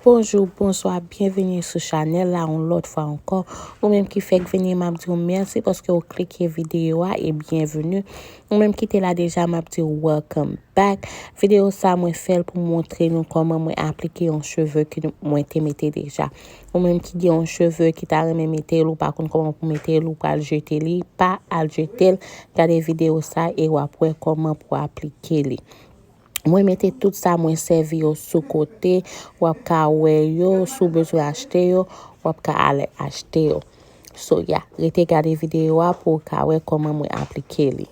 Bonjour, bonsoir, bienvenue sur channel là une autre fois encore. Ou même qui fait venir m'a dit merci parce que vous cliquez vidéo et bienvenue. Ou même qui était là déjà m'a dit welcome back. Vidéo ça moi fait pour montrer nous comment moi appliquer un cheveu que moi te metté déjà. Ou même qui a un cheveu qui t'a remis mettre ou par contre comment pour mettre ou pas jeter li, pas à jeter. Regardez vidéo ça et ou après comment pour appliquer li. Moi mettez tout ça moi servi au sous côté ou ka yo sous besoin acheter yo ou ka aller acheter yo. So yeah, regardez vidéo pour ka comment moi appliquer li.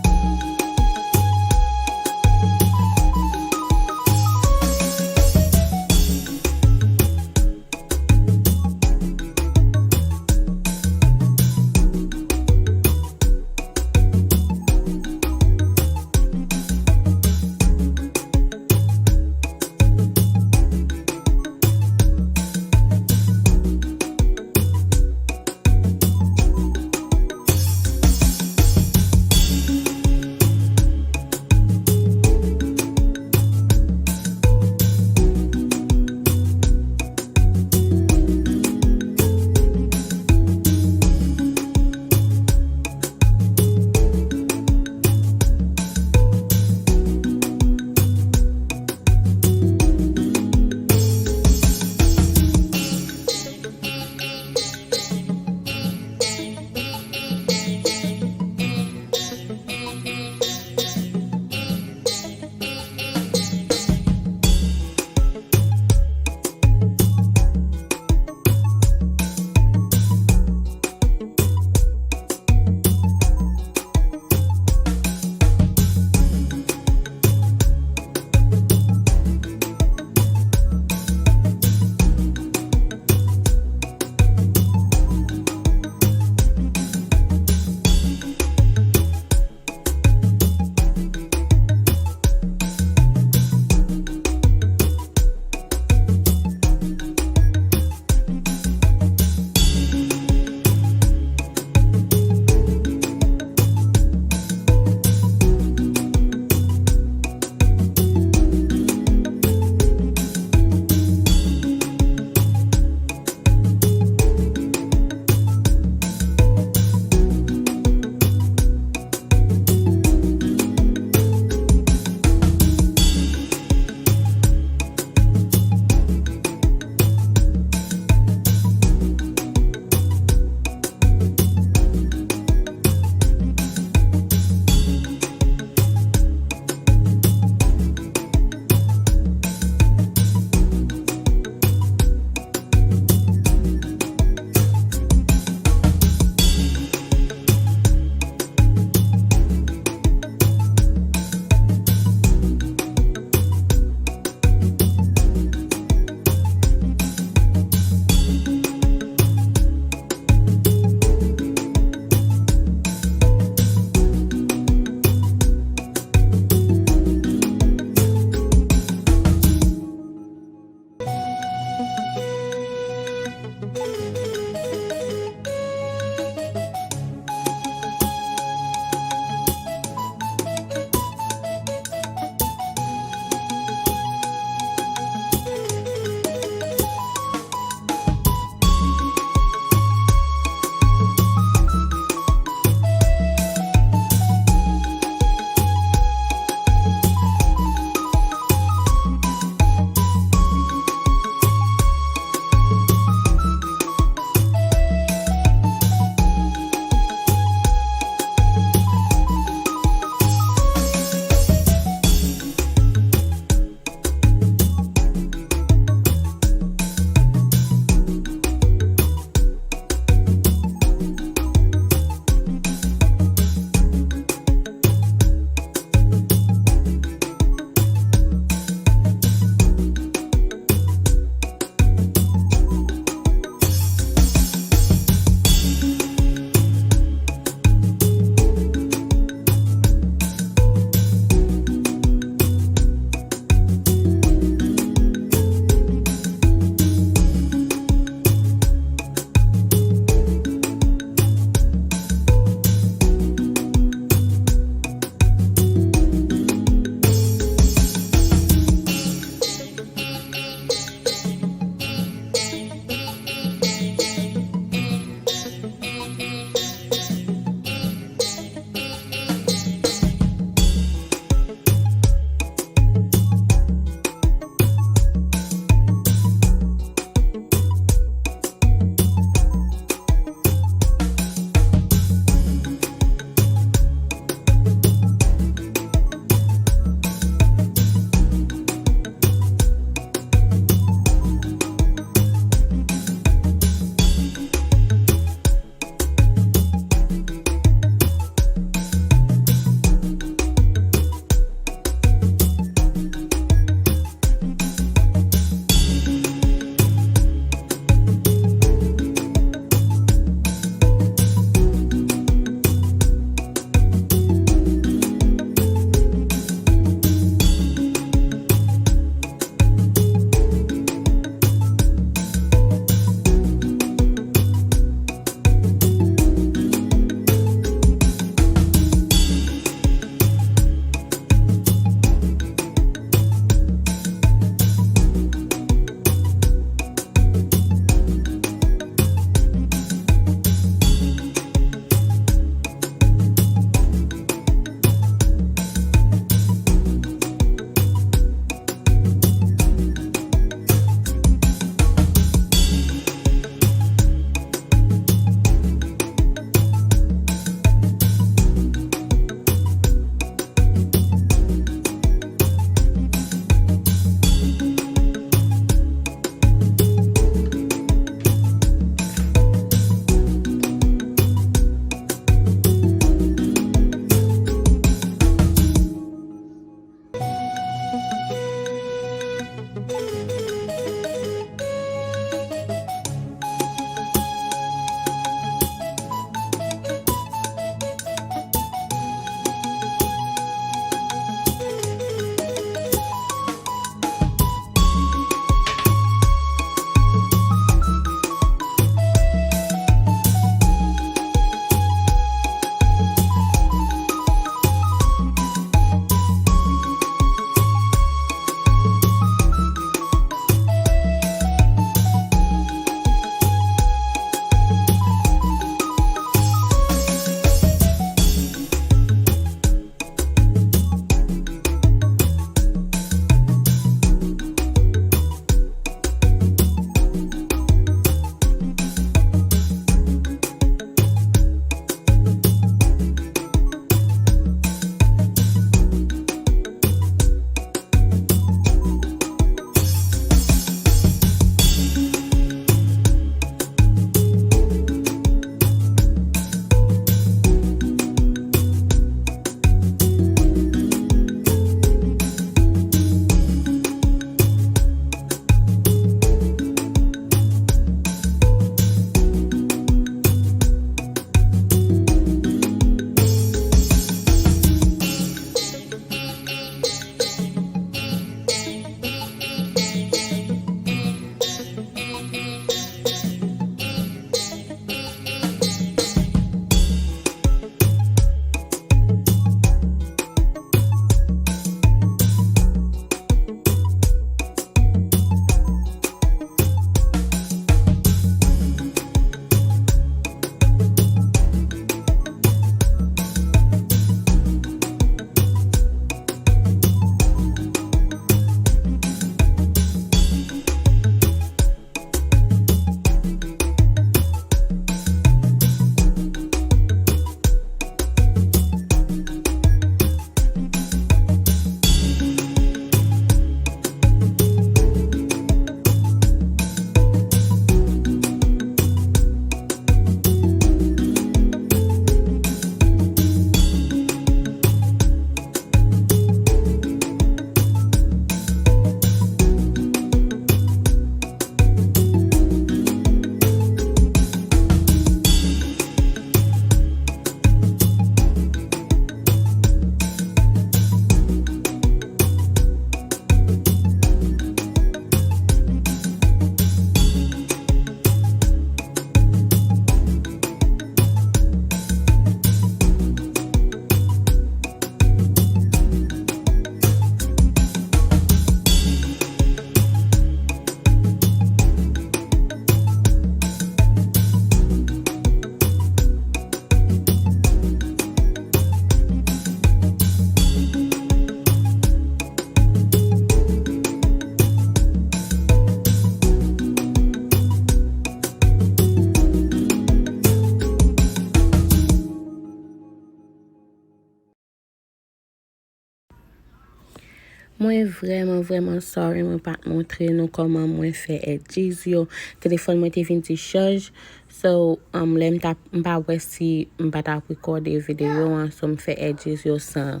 Moi vraiment sorry moi pas montrer nous comment moi fait hésite. Téléphone moi te vinn ti charge. So l'aime t'a pas ouais si m'pas t'a recorder vidéo so me fait hésite sans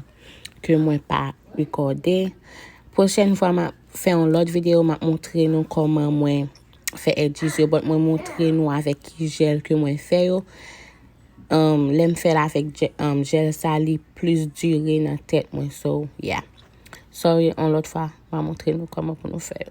que moi pas recorder. Prochaine fois m'a fait une autre vidéo m'a montrer nous comment moi fait hésite but moi montrer nous avec gel que moi fait yo. L'aime faire avec gel sali plus duré dans tête moi so yeah. Sorry, on l'autre fois, je vais montrer nous comment pour nous faire.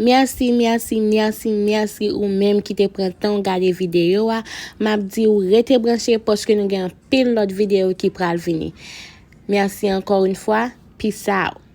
Merci ou même qui te prend temps regarder vidéo m'a dit ou rete branché parce que nous avons pile l'autre vidéo qui pral venir. Merci encore une fois. Peace out.